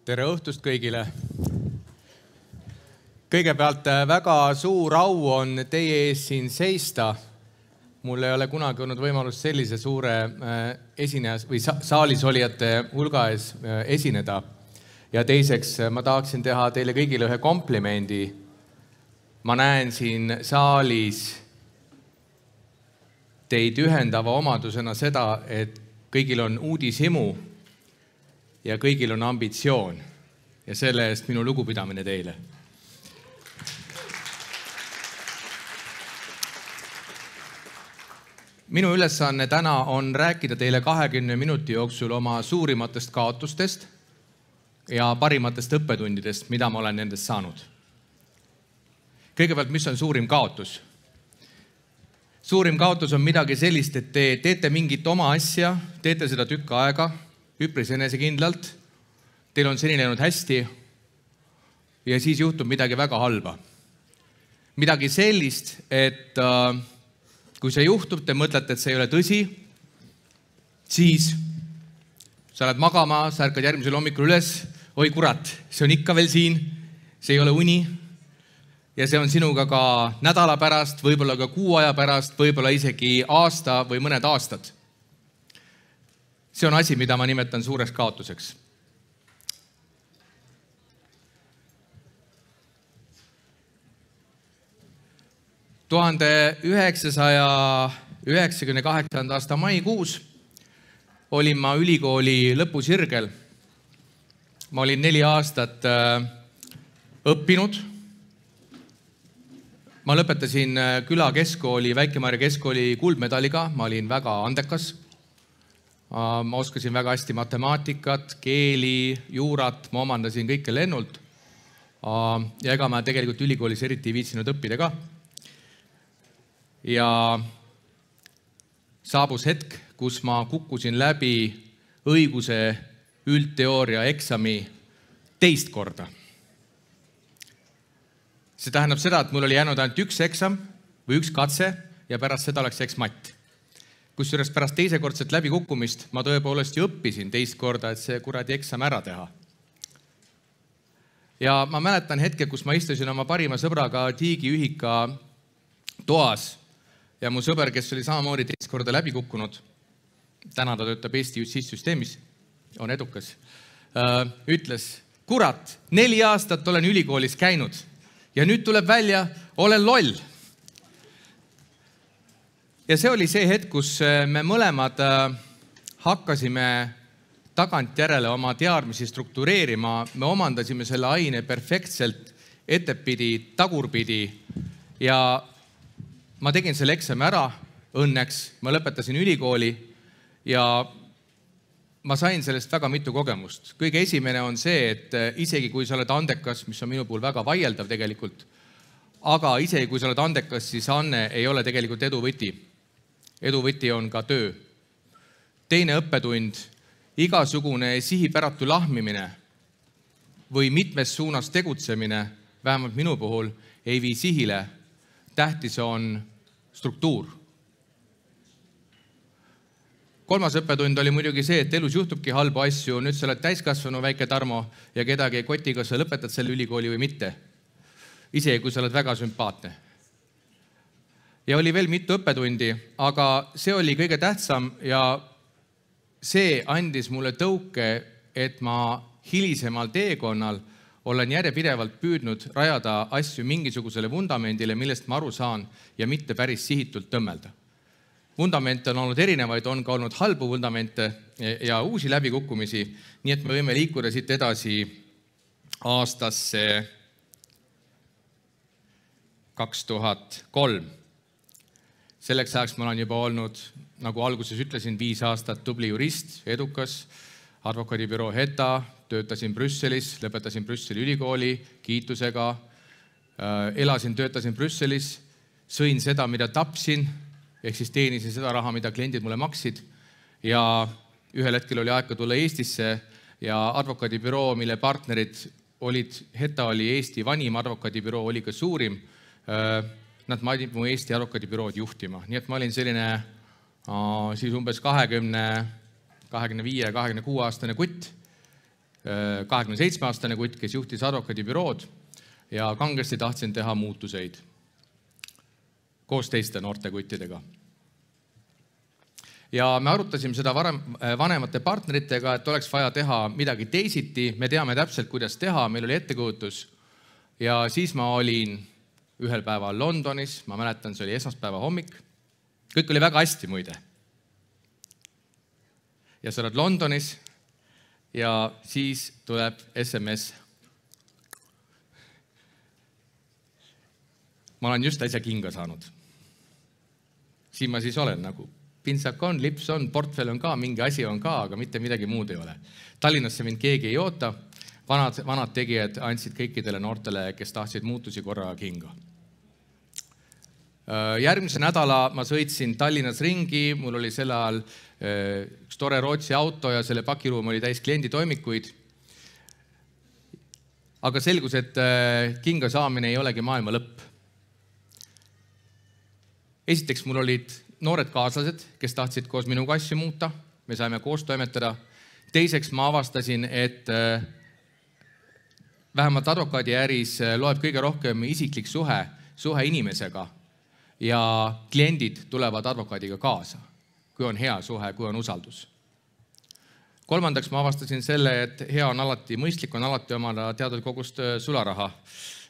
Tere õhtust kõigile. Kõigepealt väga suur au on teie ees siin seista. Mul ei ole kunagi olnud võimalust sellise suure esinejas või saalis olijate hulga ees esineda. Ja teiseks ma tahaksin teha teile kõigile ühe komplimendi. Ma näen siin saalis teid ühendava omadusena seda, et kõigil on uudishimu ja kõigil on ambitsioon ja selle eest minu lugupidamine teile. Minu ülesanne täna on rääkida teile 20 minuti jooksul oma suurimatest kaotustest ja parimatest õppetundidest, mida ma olen nendest saanud. Kõigepealt, mis on suurim kaotus? Suurim kaotus on midagi sellist, et te teete mingit oma asja, teete seda tükk aega, üpris enesekindlalt, teil on seni läinud hästi ja siis juhtub midagi väga halba. Midagi sellist, et kui see juhtub, te mõtlete, et see ei ole tõsi, siis sa oled magama, sa ärkad järgmisel hommikul üles, oi kurat, see on ikka veel siin, see ei ole uni ja see on sinuga ka nädala pärast, võib-olla ka kuu aja pärast, võib-olla isegi aasta või mõned aastad. See on asi, mida ma nimetan suureks kaotuseks. – 1998. aasta maikuus olin ma ülikooli lõpusirgel. Ma olin 4 aastat õppinud. Ma lõpetasin küla keskkooli, Väike-Maarja keskkooli kuldmedaliga. Ma olin väga andekas. Ma oskasin väga hästi matemaatikat, keeli, juurat, ma omandasin kõike lennult. Ja ega ma tegelikult ülikoolis eriti ei viitsinud õppida ka. Ja saabus hetk, kus ma kukkusin läbi õiguse üldteooria eksami teist korda. See tähendab seda, et mul oli jäänud ainult üks eksam või üks katse ja pärast seda oleks eksmatt. Kusjuures pärast teisekordset läbikukkumist ma tõepoolest ju õppisin teist korda, et see kuradi eksam ära teha. Ja ma mäletan hetke, kus ma istusin oma parima sõbraga tiigiühika toas ja mu sõber, kes oli samamoodi teist korda läbi kukkunud, täna ta töötab Eesti justiitssüsteemis, on edukas, ütles, kurat, 4 aastat olen ülikoolis käinud ja nüüd tuleb välja, olen loll. Ja see oli see hetk, kus me mõlemad hakkasime tagantjärele oma teadmisi struktureerima. Me omandasime selle aine perfektselt ettepidi, tagurpidi ja ma tegin selle eksami ära õnneks. Ma lõpetasin ülikooli ja ma sain sellest väga mitu kogemust. Kõige esimene on see, et isegi kui sa oled andekas, mis on minu puhul väga vaieldav tegelikult, aga isegi kui sa oled andekas, siis anne ei ole tegelikult edu võti. Edu võti on ka töö. Teine õppetund, igasugune sihipäratu lahmimine või mitmes suunas tegutsemine, vähemalt minu puhul, ei vii sihile. Tähtis on struktuur. Kolmas õppetund oli muidugi see, et elus juhtubki halbu asju. Nüüd sa oled täiskasvanu väike Tarmo ja kedagi ei koti, kas sa lõpetad selle ülikooli või mitte. Isegi kui sa oled väga sümpaatne. Ja oli veel mitu õppetundi, aga see oli kõige tähtsam ja see andis mulle tõuke, et ma hilisemal teekonnal olen järjepidevalt püüdnud rajada asju mingisugusele vundamendile, millest ma aru saan ja mitte päris sihitult tõmmelda. Vundamente on olnud erinevaid, on ka olnud halbu vundamente ja uusi läbikukkumisi, nii et me võime liikuda siit edasi aastasse 2003. Selleks ajaks ma olen juba olnud, nagu alguses ütlesin, 5 aastat tubli jurist, edukas, advokaadibüroo HETA, töötasin Brüsselis, lõpetasin Brüsseli ülikooli kiitusega, elasin, töötasin Brüsselis, sõin seda, mida tapsin, ehk siis teenisin seda raha, mida kliendid mulle maksid ja ühel hetkel oli aeg tulla Eestisse ja advokaadibüroo, mille partnerid olid, HETA oli Eesti vanim advokaadibüroo, oli ka suurim, nad maidid mu Eesti advokaadibürood juhtima. Nii et ma olin selline siis umbes 25-26 aastane kutt, 27-aastane kutt, kes juhtis advokaadibürood ja kangesti tahtsin teha muutuseid koos teiste noorte kuttidega. Ja me arutasime seda vanemate partneritega, et oleks vaja teha midagi teisiti. Me teame täpselt, kuidas teha, meil oli ettekujutus. Ja siis ma olin ühel päeval Londonis, ma mäletan, see oli esmaspäeva hommik. Kõik oli väga hästi muide. Ja sa oled Londonis ja siis tuleb SMS. Ma olen just äsja kinga saanud. Siin ma siis olen nagu pintsak on, lips on, portfell on ka, mingi asi on ka, aga mitte midagi muud ei ole. Tallinnasse mind keegi ei oota. Vanad tegijad andsid kõikidele noortele, kes tahtsid muutusi korraga kinga. Järgmise nädala ma sõitsin Tallinnas ringi, mul oli selle ajal üks tore Rootsi auto ja selle pakiruum oli täis klienditoimikuid. Aga selgus, et kinga saamine ei olegi maailma lõpp. Esiteks mul olid noored kaaslased, kes tahtsid koos minuga asju muuta. Me saime koos toimetada. Teiseks ma avastasin, et vähemalt advokaadiäris loeb kõige rohkem isiklik suhe inimesega ja kliendid tulevad advokaadiga kaasa, kui on hea suhe, kui on usaldus. Kolmandaks ma avastasin selle, et hea on alati, mõistlik on alati omada teatud kogust sularaha.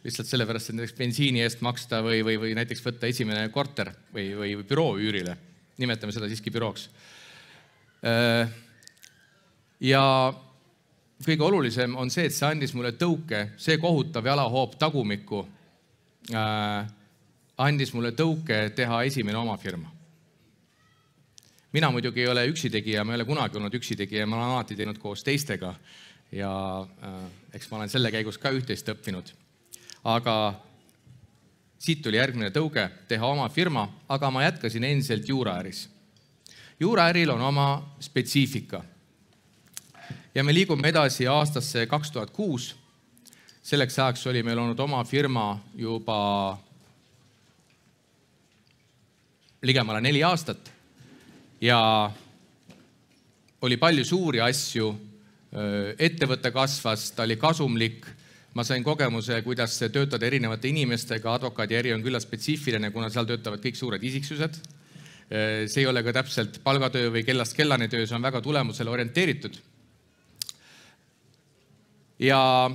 Lihtsalt sellepärast, et näiteks bensiini eest maksta või näiteks võtta esimene korter või büroo üürile. Nimetame seda siiski bürooks. Ja kõige olulisem on see, et see andis mulle tõuke, see kohutav jalahoop tagumikku andis mulle tõuke teha esimene oma firma. Mina muidugi ei ole üksitegija, ma ei ole kunagi olnud üksitegija, ma olen alati teinud koos teistega ja eks ma olen selle käigus ka üht-teist õppinud. Aga siit tuli järgmine tõuge teha oma firma, aga ma jätkasin endiselt juuraäris. Juuraäril on oma spetsiifika. Ja me liigume edasi aastasse 2006. Selleks ajaks oli meil olnud oma firma juba ligemale 4 aastat ja oli palju suuri asju. Ettevõte kasvas, ta oli kasumlik. Ma sain kogemuse, kuidas töötada erinevate inimestega. Advokaadiäri on külla spetsiifiline, kuna seal töötavad kõik suured isiksused. See ei ole ka täpselt palgatöö või kellast kellane töö, see on väga tulemusele orienteeritud. Ja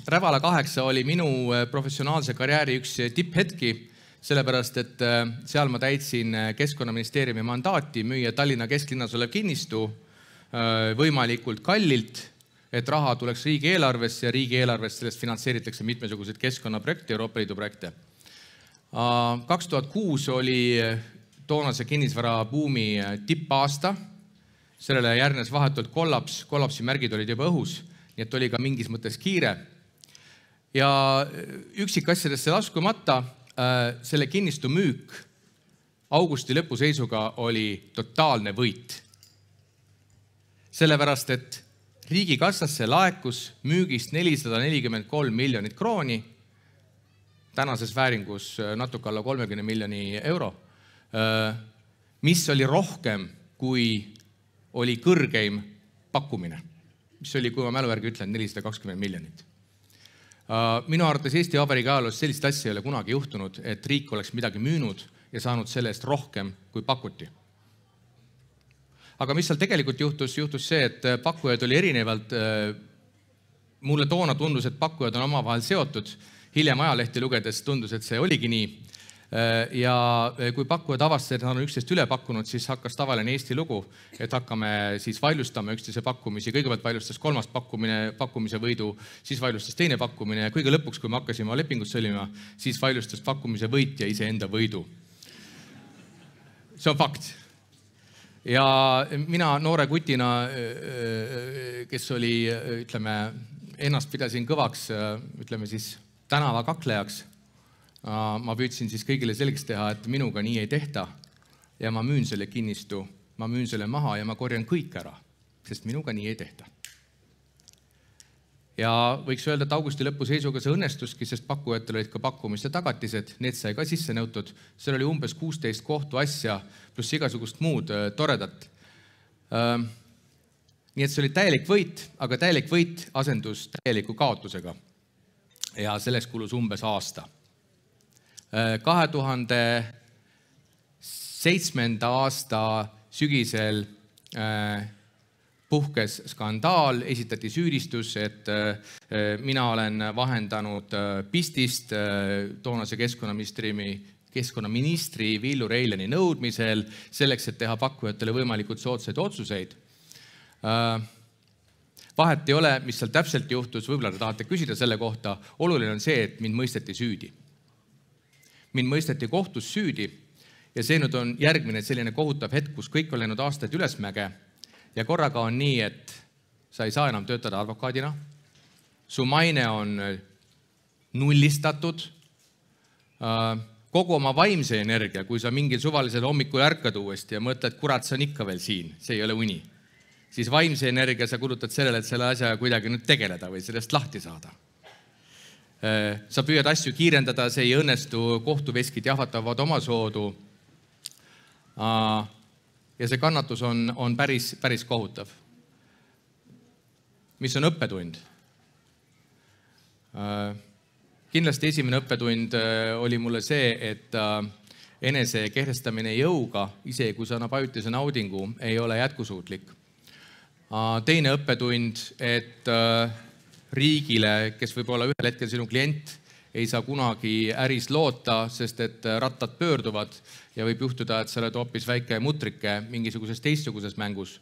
Rävala 8 oli minu professionaalse karjääri üks tipphetki, sellepärast, et seal ma täitsin Keskkonnaministeeriumi mandaati müüa Tallinna kesklinnas olev kinnistu võimalikult kallilt, et raha tuleks riigieelarvesse ja riigieelarvest sellest finantseeritakse mitmesuguseid keskkonnaprojekte, Euroopa Liidu projekte. 2006 oli toonase kinnisvarabuumi tippaasta. Sellele järgnes vahetult kollapsi märgid olid juba õhus, nii et oli ka mingis mõttes kiire. Ja üksikasjadesse laskumata selle kinnistu müük augusti lõpu seisuga oli totaalne võit. Sellepärast, et riigikassasse laekus müügist 443 miljonit krooni, tänases vääringus natuke alla 30 miljoni euro, mis oli rohkem, kui oli kõrgeim pakkumine, mis oli, kui ma mälu järgi ütlen, 420 miljonit. Minu arvates Eesti Vabariigi ajaloos sellist asja ei ole kunagi juhtunud, et riik oleks midagi müünud ja saanud selle eest rohkem, kui pakuti. Aga mis seal tegelikult juhtus see, et pakkujad oli erinevalt. Mulle toona tundus, et pakkujad on omavahel seotud. Hiljem ajalehti lugedes tundus, et see oligi nii. Ja kui pakkujad avastasid, et nad on üksteist üle pakkunud, siis hakkas tavaline Eesti lugu, et hakkame siis vaidlustama üksteise pakkumisi. Kõigepealt vaidlustas kolmas pakkumise võidu, siis vaidlustas teine pakkumine ja kõige lõpuks, kui me hakkasime lepingut sõlmima, siis vaidlustas pakkumise võitja iseenda võidu. See on fakt. Ja mina noore kutina, kes oli, ütleme, ennast pidasin kõvaks, ütleme siis tänava kaklejaks, ma püüdsin siis kõigile selgeks teha, et minuga nii ei tehta ja ma müün selle kinnistu, ma müün selle maha ja ma korjan kõik ära, sest minuga nii ei tehta. Ja võiks öelda, et augusti lõpu seisuga see õnnestuski, sest pakkujatel olid ka pakkumiste tagatised, need sai ka sisse nõutud. Seal oli umbes 16 kohtu asja, pluss igasugust muud toredat. Nii et see oli täielik võit, aga täielik võit asendus täieliku kaotusega. Ja selleks kulus umbes aasta. 2007. aasta sügisel puhkes skandaal, esitati süüdistus, et mina olen vahendanud Pistist toonase keskkonnaministri Villu Reilani nõudmisel selleks, et teha pakkujatele võimalikult soodsaid otsuseid. Vahet ei ole, mis seal täpselt juhtus, võib-olla te tahate küsida selle kohta. Oluline on see, et mind mõisteti süüdi. Mind mõisteti kohtus süüdi ja see nüüd on järgmine selline kohutav hetk, kus kõik on läinud aastaid ülesmäge ja korraga on nii, et sa ei saa enam töötada advokaadina. Su maine on nullistatud. Kogu oma vaimse energia, kui sa mingil suvalisel hommikul ärkad uuesti ja mõtled, kurat, see on ikka veel siin, see ei ole uni. Siis vaimse energia sa kulutad sellele, et selle asja kuidagi nüüd tegeleda või sellest lahti saada. Sa püüad asju kiirendada, see ei õnnestu, kohtuveskid jahvatavad oma soodu. Ja see kannatus on päris kohutav. Mis on õppetund? Kindlasti esimene õppetund oli mulle see, et enese kehtestamine jõuga, isegi kui sa annab ajutise naudingu, ei ole jätkusuutlik. Teine õppetund, et riigile, kes võib olla ühel hetkel sinu klient, ei saa kunagi äris loota, sest et rattad pöörduvad ja võib juhtuda, et sa oled hoopis väike mutrike mingisuguses teistsuguses mängus.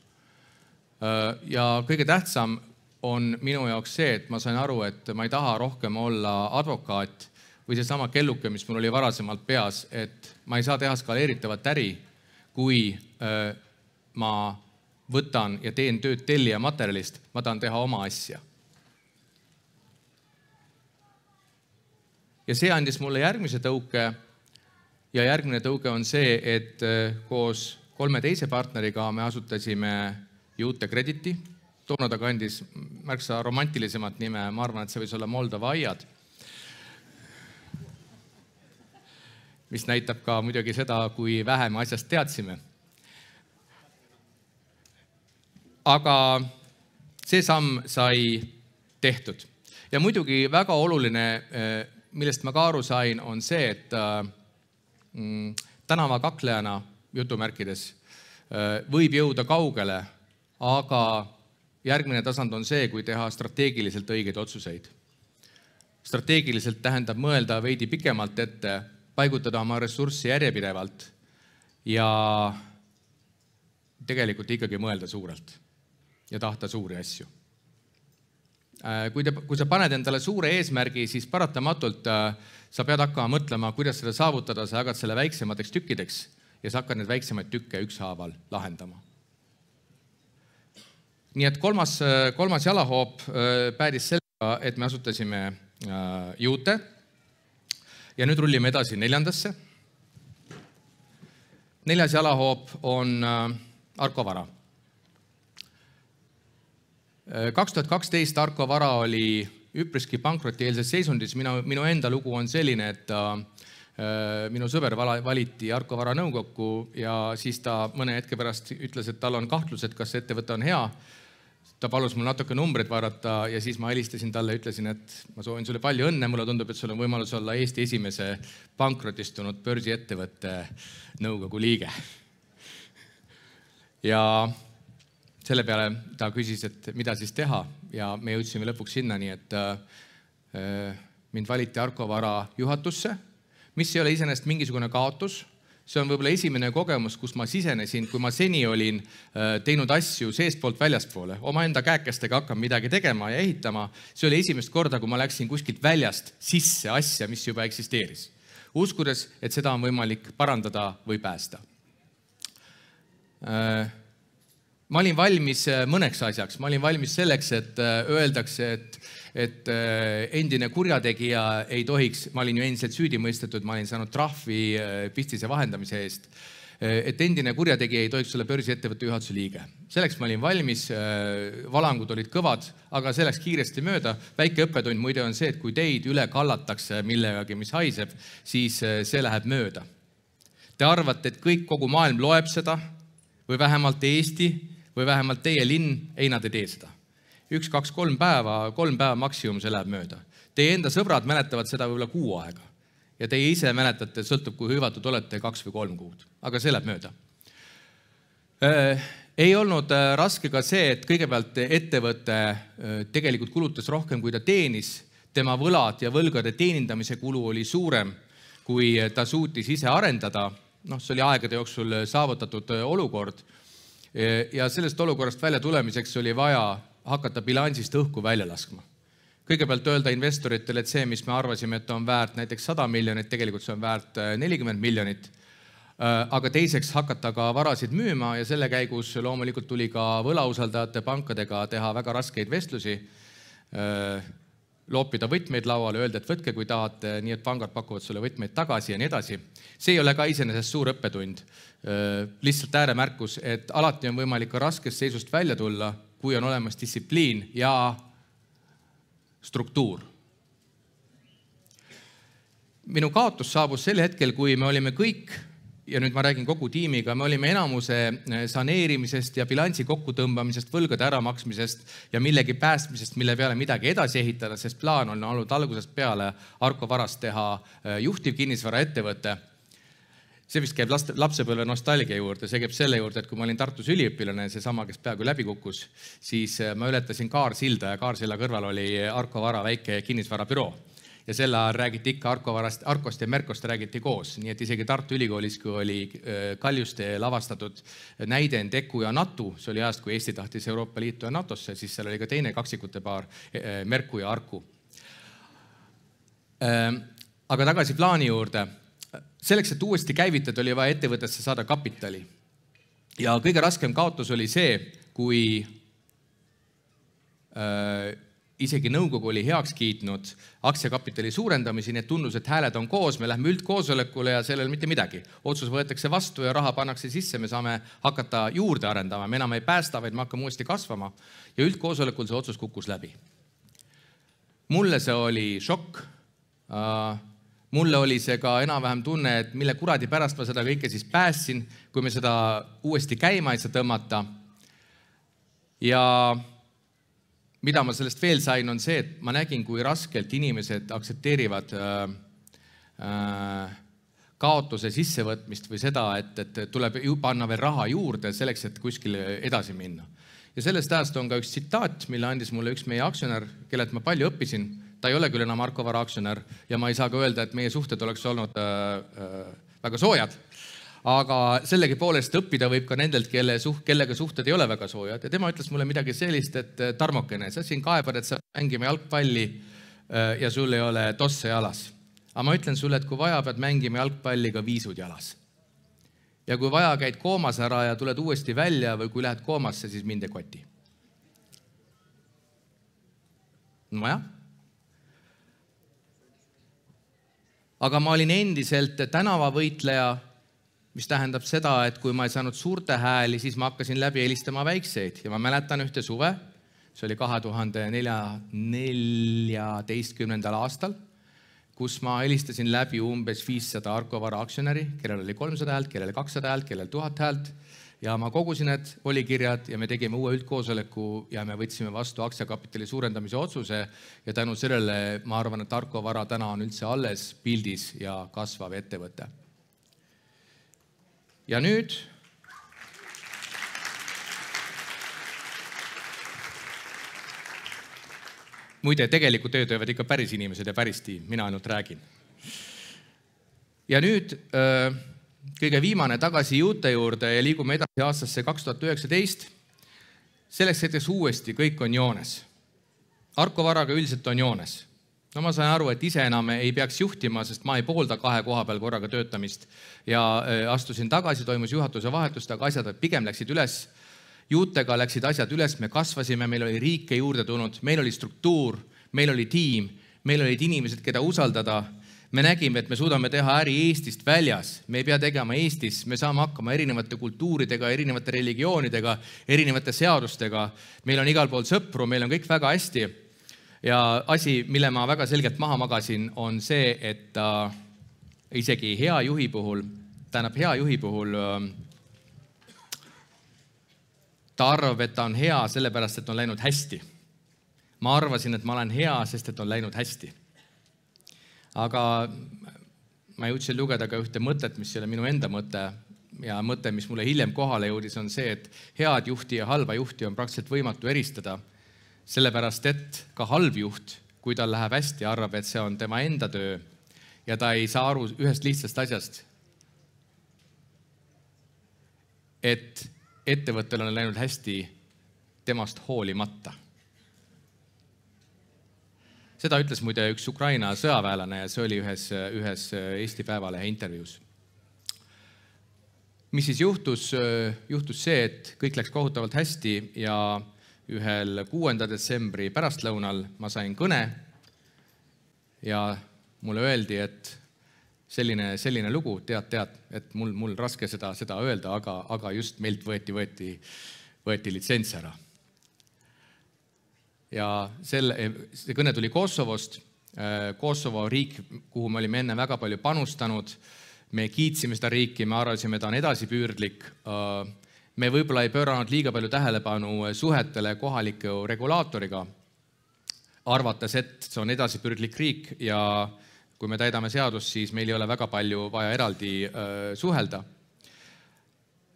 Ja kõige tähtsam on minu jaoks see, et ma sain aru, et ma ei taha rohkem olla advokaat või see sama kelluke, mis mul oli varasemalt peas, et ma ei saa teha skaleeritavat äri, kui ma võtan ja teen tööd tellija materjalist, ma tahan teha oma asja. Ja see andis mulle järgmise tõuke ja järgmine tõuge on see, et koos 3 teise partneriga me asutasime Jute Crediti. Toona ta kandis märksa romantilisemat nime, ma arvan, et see võis olla Moldova aiad, mis näitab ka muidugi seda, kui vähe me asjast teadsime. Aga see samm sai tehtud. Ja muidugi väga oluline, millest ma ka aru sain, on see, et tänavakaklejana jutumärkides võib jõuda kaugele, aga järgmine tasand on see, kui teha strateegiliselt õigeid otsuseid. Strateegiliselt tähendab mõelda veidi pikemalt ette, paigutada oma ressurssi järjepidevalt ja tegelikult ikkagi mõelda suurelt ja tahta suuri asju. Kui sa paned endale suure eesmärgi, siis paratamatult sa pead hakkama mõtlema, kuidas seda saavutada, sa jagad selle väiksemateks tükkideks ja sa hakkad need väiksemaid tükke ükshaaval lahendama. Nii et kolmas jalahoop päädis sellega, et me asutasime Jute ja nüüd rullime edasi 4. 4. jalahoop on Arko Vara. 2012 Arko Vara oli üpriski pankrotieelses seisundis. Minu enda lugu on selline, et minu sõber valiti Arko Vara nõukokku ja siis ta mõne hetke pärast ütles, et tal on kahtlus, et kas ettevõte on hea. Ta palus mul natuke numbreid vaadata ja siis ma helistasin talle ja ütlesin, et ma soovin sulle palju õnne, mulle tundub, et sul on võimalus olla Eesti esimese pankrotistunud börsiettevõtte nõukogu liige. Ja selle peale ta küsis, et mida siis teha ja me jõudsime lõpuks sinnani, et mind valiti Arko Vara juhatusse, mis ei ole iseenesest mingisugune kaotus. See on võib-olla esimene kogemus, kus ma sisenesin, kui ma seni olin teinud asju seestpoolt väljastpoole. Oma enda käekestega hakkam midagi tegema ja ehitama. See oli esimest korda, kui ma läksin kuskilt väljast sisse asja, mis juba eksisteeris. Uskudes, et seda on võimalik parandada või päästa. Ma olin valmis mõneks asjaks. Ma olin valmis selleks, et öeldakse, et endine kurjategija ei tohiks, ma olin ju endiselt süüdi mõistetud, ma olin saanud trahvi pistise vahendamise eest, et endine kurjategija ei tohiks olla börsiettevõtte juhatuse liige. Selleks ma olin valmis, valangud olid kõvad, aga see läks kiiresti mööda. Väike õppetund muide on see, et kui teid üle kallatakse millegagi, mis haiseb, siis see läheb mööda. Te arvate, et kogu maailm loeb seda või vähemalt Eesti või vähemalt teie linn, ei nad ei tee seda. 1, 2, 3 päeva maksimum see läheb mööda. Teie enda sõbrad mäletavad seda võib-olla kuu aega ja teie ise mäletate, sõltub kui hõivatud olete 2 või 3 kuud, aga see läheb mööda. Ei olnud raske ka see, et kõigepealt ettevõte tegelikult kulutas rohkem, kui ta teenis. Tema võlad ja võlgade teenindamise kulu oli suurem, kui ta suutis ise arendada. See oli aegade jooksul saavutatud olukord. Ja sellest olukorrast välja tulemiseks oli vaja hakata bilansist õhku välja laskma. Kõigepealt öelda investoritele, et see, mis me arvasime, et on väärt näiteks 100 miljonit, tegelikult see on väärt 40 miljonit. Aga teiseks hakata ka varasid müüma ja selle käigus loomulikult tuli ka võlausaldajate pankadega teha väga raskeid vestlusi, loopida võtmeid lauale, öelda, et võtke, kui tahate, nii et pangad pakuvad sulle võtmeid tagasi ja nii edasi. See ei ole ka iseenesest suur õppetund. Lihtsalt ääremärkus, et alati on võimalik ka raskest seisust välja tulla, kui on olemas distsipliin ja struktuur. Minu kaotus saabus sel hetkel, kui me olime kõik, ja nüüd ma räägin kogu tiimiga, me olime enamuse saneerimisest ja bilansi kokkutõmbamisest, võlgade äramaksmisest ja millegi päästmisest, mille peale midagi edasi ehitada, sest plaan on olnud algusest peale Arko Varast teha juhtiv kinnisvara ettevõte. See vist käib lapsepõlve nostalgia juurde, see käib selle juurde, et kui ma olin Tartus üliõpilane, see sama, kes peaaegu läbi kukkus, siis ma ületasin Kaarsilda ja Kaarsilla kõrval oli Arko Vara väike kinnisvarabüroo. Ja selle ajal räägiti ikka Arkost ja Merkost räägiti koos, nii et isegi Tartu Ülikoolis, kui oli Kaljuste lavastatud näide Endeku ja Natu, see oli ajast, kui Eesti tahtis Euroopa Liitu ja NATOsse, siis seal oli ka teine kaksikute paar, Merku ja Arku. Aga tagasi plaani juurde. Selleks, et uuesti käivitada, oli vaja ettevõttesse saada kapitali. Ja kõige raskem kaotus oli see, kui isegi nõukogu oli heaks kiitnud aktsiakapitali suurendamisi, nii et tundus, et hääled on koos, me lähme üldkoosolekule ja sellel mitte midagi. Otsus võetakse vastu ja raha pannakse sisse, me saame hakata juurde arendama, me enam ei päästa, vaid me hakkame uuesti kasvama. Ja üldkoosolekul see otsus kukkus läbi. Mulle see oli šokk. Mulle oli see ka enam-vähem tunne, et mille kuradi pärast ma seda kõike siis päästsin, kui me seda uuesti käima ei saa tõmmata. Ja mida ma sellest veel sain, on see, et ma nägin, kui raskelt inimesed aktsepteerivad kaotuse sissevõtmist või seda, et tuleb panna veel raha juurde selleks, et kuskil edasi minna. Ja sellest ajast on ka üks tsitaat, mille andis mulle üks meie aktsionär, kellelt ma palju õppisin. Ta ei ole küll enam Arko Vara aktsionär ja ma ei saa ka öelda, et meie suhted oleks olnud väga soojad. Aga sellegi poolest õppida võib ka nendelt, kellega suhted ei ole väga soojad. Ja tema ütles mulle midagi sellist, et Tarmokene, sa siin kaebad, et sa mängime jalgpalli ja sul ei ole tosse jalas. Aga ma ütlen sulle, et kui vaja, pead mängima jalgpalli ka viisud jalas. Ja kui vaja, käid koomas ära ja tuled uuesti välja või kui lähed koomasse, siis mind ei koti. No jah. Aga ma olin endiselt tänavavõitleja, mis tähendab seda, et kui ma ei saanud suurte hääli, siis ma hakkasin läbi helistama väikseid. Ja ma mäletan ühte suve, see oli 2014. aastal, kus ma helistasin läbi umbes 500 Arko Vara aktsionäri, kellel oli 300 häält, kellel 200 häält, kellel 1000 häält. Ja ma kogusin need volikirjad ja me tegime uue üldkoosoleku ja me võtsime vastu aktsiakapitali suurendamise otsuse ja tänu sellele ma arvan, et Arko Vara täna on üldse alles pildis ja kasvav ettevõte. Ja nüüd muide, tegelikult tööd teevad ikka päris inimesed ja päris tiim, mina ainult räägin. Ja nüüd kõige viimane tagasi juute juurde ja liigume edasi aastasse 2019. Selleks hetkeks uuesti kõik on joones. Arko Varaga üldiselt on joones. No ma sain aru, et ise enam ei peaks juhtima, sest ma ei poolda 2 koha peal korraga töötamist ja astusin tagasi, toimus juhatuse vahetust, aga asjad pigem läksid üles. Juutega läksid asjad üles, me kasvasime, meil oli riike juurde tulnud, meil oli struktuur, meil oli tiim, meil olid inimesed, keda usaldada. Me nägime, et me suudame teha äri Eestist väljas, me ei pea tegema Eestis, me saame hakkama erinevate kultuuridega, erinevate religioonidega, erinevate seadustega. Meil on igal pool sõpru, meil on kõik väga hästi. Ja asi, mille ma väga selgelt maha magasin, on see, et isegi hea juhi puhul ta arvab, et ta on hea sellepärast, et on läinud hästi. Ma arvasin, et ma olen hea, sest et on läinud hästi. Aga ma jõudsin lugeda ka ühte mõtet, mis ei ole minu enda mõte ja mõte, mis mulle hiljem kohale jõudis, on see, et head juhti ja halba juhti on praktiliselt võimatu eristada, sellepärast et ka halb juht, kui tal läheb hästi, arvab, et see on tema enda töö ja ta ei saa aru ühest lihtsast asjast, et ettevõttel on läinud hästi temast hoolimata. Seda ütles muide üks Ukraina sõjaväelane ja see oli ühes Eesti Päevalehe intervjuus. Mis siis juhtus? Juhtus see, et kõik läks kohutavalt hästi ja ühel 6. detsembri pärastlõunal ma sain kõne ja mulle öeldi, et selline lugu, tead, et mul raske seda öelda, aga just meilt võeti litsents ära. Ja see kõne tuli Kosovost. Kosovo riik, kuhu me olime enne väga palju panustanud. Me kiitsime seda riiki, me arvasime, ta on edasipüürdlik. Me võib-olla ei pööranud liiga palju tähelepanu suhetele kohaliku regulaatoriga, arvates, et see on edasipüürdlik riik ja kui me täidame seadust, siis meil ei ole väga palju vaja eraldi suhelda.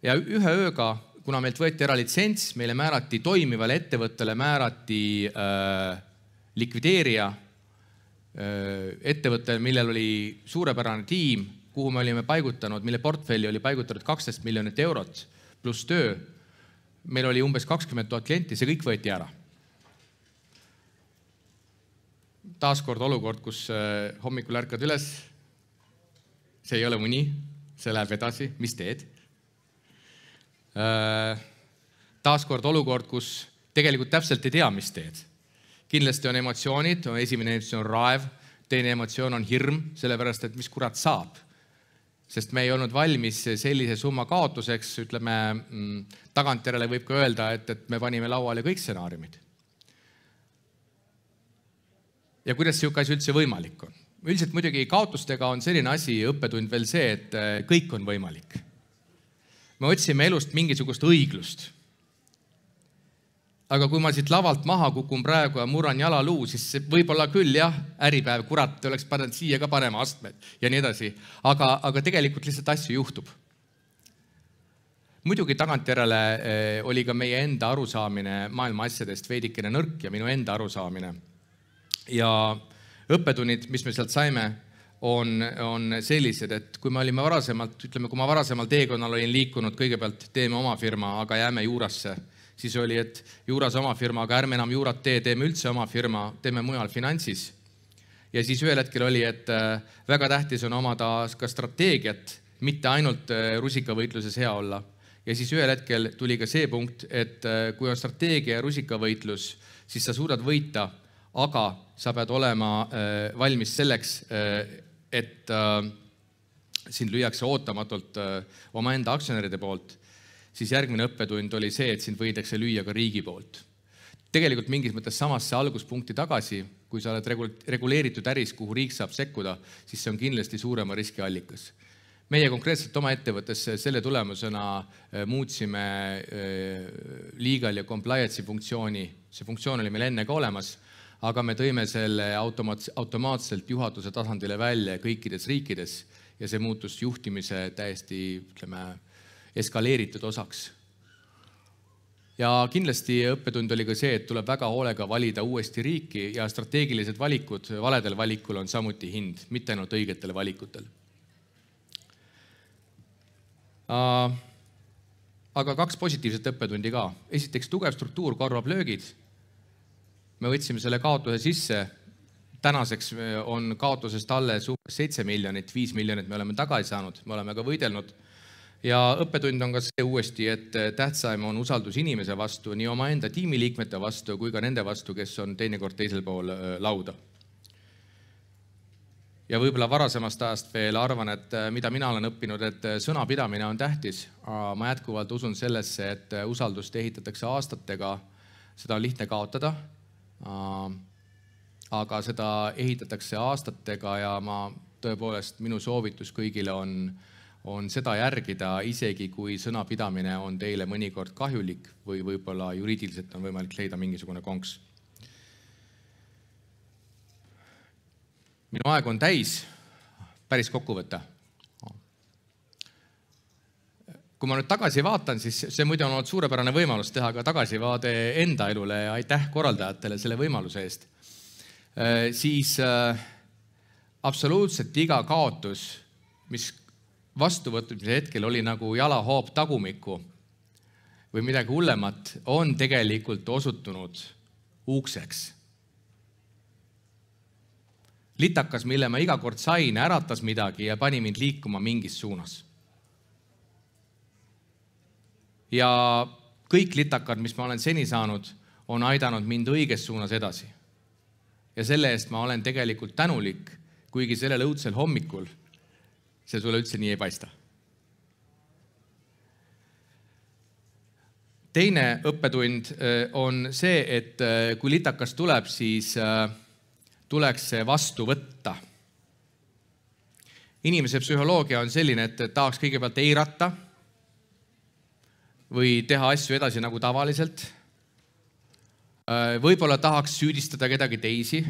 Ja ühe ööga, kuna meilt võeti ära litsents, meile määrati toimivale ettevõttele, määrati likvideerija ettevõttel, millel oli suurepärane tiim, kuhu me olime paigutanud, mille portfelli oli paigutatud 12 miljonit eurot pluss töö. Meil oli umbes 20 000 klienti, see kõik võeti ära. Taaskord olukord, kus hommikul ärkad üles, see ei ole mõni, see läheb edasi, mis teed? Taaskord olukord, kus tegelikult täpselt ei tea, mis teed. Kindlasti on emotsioonid, esimene emotsioon on raev, teine emotsioon on hirm, sellepärast, et mis kurat saab. Sest me ei olnud valmis sellise summa kaotuseks, ütleme, tagantjärele võib ka öelda, et me panime lauale kõik stsenaariumid. Ja kuidas see asi üldse võimalik on? Üldiselt muidugi kaotustega on selline asi õppetund veel see, et kõik on võimalik. Me otsime elust mingisugust õiglust. Aga kui ma siit lavalt maha kukun praegu ja murran jalaluu, siis võib-olla küll jah, äripäev, kurat, oleks pannud siia ka panema astmed ja nii edasi. Aga tegelikult lihtsalt asju juhtub. Muidugi tagantjärele oli ka meie enda arusaamine maailma asjadest veidikene nõrk ja minu enda arusaamine. Ja õppetunnid, mis me sealt saime, on sellised, et kui me olime varasemalt, ütleme, kui ma varasemalt teekonnal olin liikunud, kõigepealt teeme oma firma, aga jääme juurasse, siis oli, et juuras oma firma, aga ärme enam juurat teeme üldse oma firma, teeme mujal finantsis. Ja siis ühel hetkel oli, et väga tähtis on omada ka strateegiat, mitte ainult rusikavõitluses hea olla. Ja siis ühel hetkel tuli ka see punkt, et kui on strateegia ja rusikavõitlus, siis sa suudad võita, aga sa pead olema valmis selleks, et sind lüüakse ootamatult omaenda aktsionäride poolt, siis järgmine õppetund oli see, et sind võidakse lüüa ka riigi poolt. Tegelikult mingis mõttes samasse alguspunkti tagasi, kui sa oled reguleeritud äris, kuhu riik saab sekkuda, siis see on kindlasti suurema riskiallikas. Meie konkreetselt oma ettevõttes selle tulemusena muutsime legal ja compliance'i funktsiooni. See funktsioon oli meil enne ka olemas, aga me tõime selle automaatselt juhatuse tasandile välja kõikides riikides ja see muutus juhtimise täiesti, ütleme, eskaleeritud osaks. Ja kindlasti õppetund oli ka see, et tuleb väga hoolega valida uuesti riiki ja strateegilised valikud, valedel valikul on samuti hind, mitte ainult õigetel valikutel. Aga 2 positiivset õppetundi ka. Esiteks, tugev struktuur korvab löögid. Me võtsime selle kaotuse sisse. Tänaseks on kaotusest alles 7 miljonit, 5 miljonit me oleme tagasi saanud, me oleme ka võidelnud. Ja õppetund on ka see uuesti, et tähtsaim on usaldus inimese vastu, nii oma enda tiimiliikmete vastu kui ka nende vastu, kes on teinekord teisel pool lauda. Ja võib-olla varasemast ajast veel arvan, et mida mina olen õppinud, et sõnapidamine on tähtis. Ma jätkuvalt usun sellesse, et usaldust ehitatakse aastatega, seda on lihtne kaotada, aga seda ehitatakse aastatega ja tõepoolest minu soovitus kõigile on seda järgida, isegi kui sõnapidamine on teile mõnikord kahjulik või võib-olla juriidiliselt on võimalik leida mingisugune konks. Minu aeg on täis, päris kokkuvõte. Kui ma nüüd tagasi vaatan, siis see muidu on olnud suurepärane võimalus teha ka tagasivaade enda elule ja aitäh korraldajatele selle võimaluse eest. Siis absoluutselt iga kaotus, mis vastuvõtmise hetkel oli nagu jalahoop tagumikku või midagi hullemat, on tegelikult osutunud ukseks. Litakas, mille ma iga kord sain, äratas midagi ja pani mind liikuma mingis suunas. Ja kõik litakad, mis ma olen seni saanud, on aidanud mind õiges suunas edasi. Ja selle eest ma olen tegelikult tänulik, kuigi sellel õudsel hommikul see sulle üldse nii ei paista. Teine õppetund on see, et kui litakas tuleb, siis tuleks see vastu võtta. Inimese psühholoogia on selline, et tahaks kõigepealt eirata või teha asju edasi nagu tavaliselt. Võib-olla tahaks süüdistada kedagi teisi.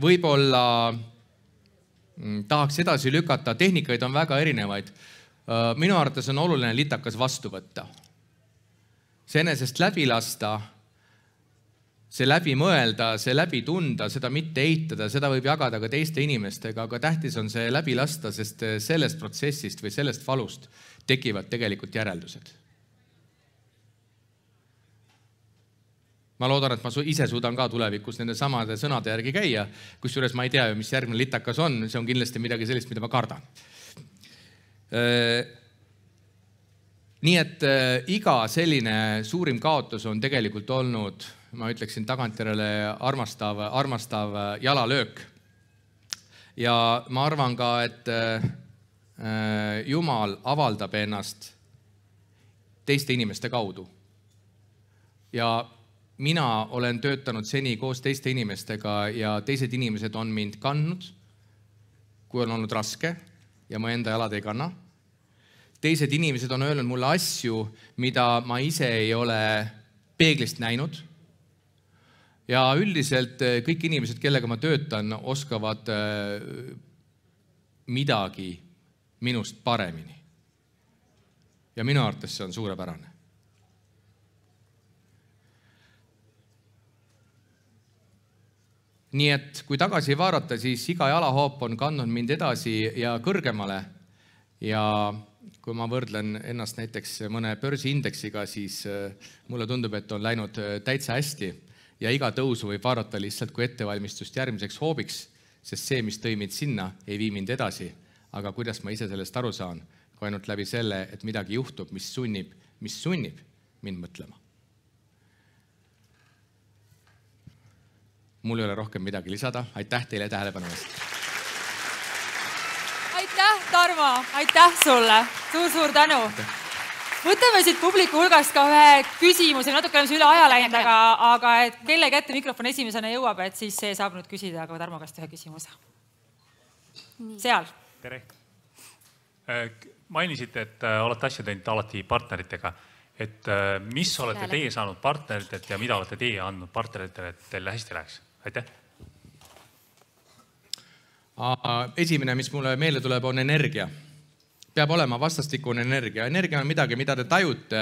Võib-olla tahaks edasi lükata. Tehnikaid on väga erinevaid. Minu arvates on oluline litakas vastu võtta. See enesest läbi lasta, see läbi mõelda, see läbi tunda, seda mitte eitada, seda võib jagada ka teiste inimestega, aga tähtis on see läbi lasta, sest sellest protsessist või sellest valust tekivad tegelikult järeldused. Ma loodan, et ma ise suudan ka tulevikus nende samade sõnade järgi käia, kusjuures ma ei tea, mis järgmine litakas on, see on kindlasti midagi sellist, mida ma kardan. Nii et iga selline suurim kaotus on tegelikult olnud, ma ütleksin tagantjärele armastav jalalöök. Ja ma arvan ka, et Jumal avaldab ennast teiste inimeste kaudu. Ja mina olen töötanud seni koos teiste inimestega ja teised inimesed on mind kandnud, kui on olnud raske ja ma enda jalad ei kanna. Teised inimesed on öelnud mulle asju, mida ma ise ei ole peeglist näinud. Ja üldiselt kõik inimesed, kellega ma töötan, oskavad midagi minust paremini. Ja minu arvates see on suurepärane. Nii et kui tagasi vaadata, siis iga jalahoop on kandnud mind edasi ja kõrgemale. Ja kui ma võrdlen ennast näiteks mõne börsiindeksiga, siis mulle tundub, et on läinud täitsa hästi. Ja iga tõusu võib vaadata lihtsalt kui ettevalmistust järgmiseks hoobiks, sest see, mis tõi mind sinna, ei vii mind edasi. Aga kuidas ma ise sellest aru saan, kui ainult läbi selle, et midagi juhtub, mis sunnib mind mõtlema. Mul ei ole rohkem midagi lisada. Aitäh teile tähelepanu eest. Aitäh, Tarmo! Aitäh sulle! Suur tänu! Võtame siit publiku hulgast ka ühe küsimuse, natuke oleme üle aja läinud, aga et kelle kätte mikrofon esimesena jõuab, et siis see saab nüüd küsida, aga Tarmo käest ühe küsimuse. Seal. Tere! Mainisite, et olete asja teinud alati partneritega. Et mis olete teie saanud partneritelt ja mida olete teie andnud partneritele, et teile hästi läheks? Aitäh! Esimene, mis mulle meelde tuleb, on energia. Peab olema vastastikune energia. Energia on midagi, mida te tajute,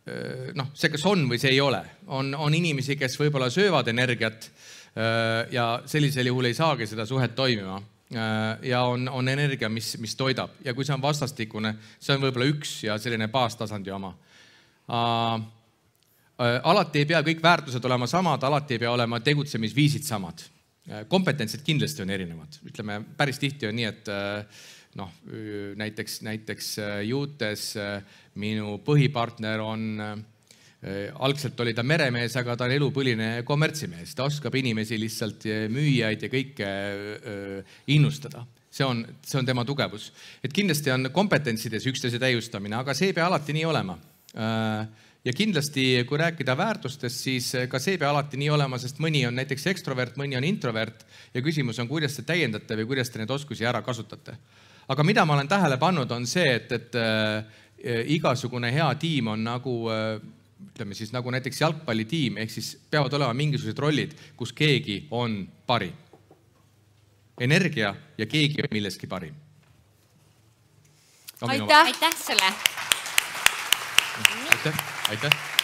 see kas on või see ei ole. On inimesi, kes võib-olla söövad energiat ja sellisel juhul ei saagi seda suhet toimima. Ja on energia, mis toidab. Ja kui see on vastastikune, see on võib-olla üks ja selline baastasandi oma. Alati ei pea kõik väärtused olema samad, alati ei pea olema tegutsemisviisid samad. Kompetentsid kindlasti on erinevad. Ütleme, päris tihti on nii, et näiteks juutes minu põhipartner on, algselt oli ta meremees, aga ta on elupõline kommertsimees. Ta oskab inimesi lihtsalt müüjaid ja kõike innustada. See on tema tugevus. Et kindlasti on kompetentsides üksteise täiustamine, aga see ei pea alati nii olema. Ja kindlasti, kui rääkida väärtustest, siis ka see ei pea alati nii olema, sest mõni on näiteks ekstrovert, mõni on introvert ja küsimus on, kuidas te täiendate või kuidas te need oskusi ära kasutate. Aga mida ma olen tähele pannud, on see, et igasugune hea tiim on nagu, ütleme siis nagu näiteks jalgpallitiim, ehk siis peavad olema mingisugused rollid, kus keegi on parim. Energia ja keegi on milleski parim. Aitäh! Aitäh sulle! Aitäh!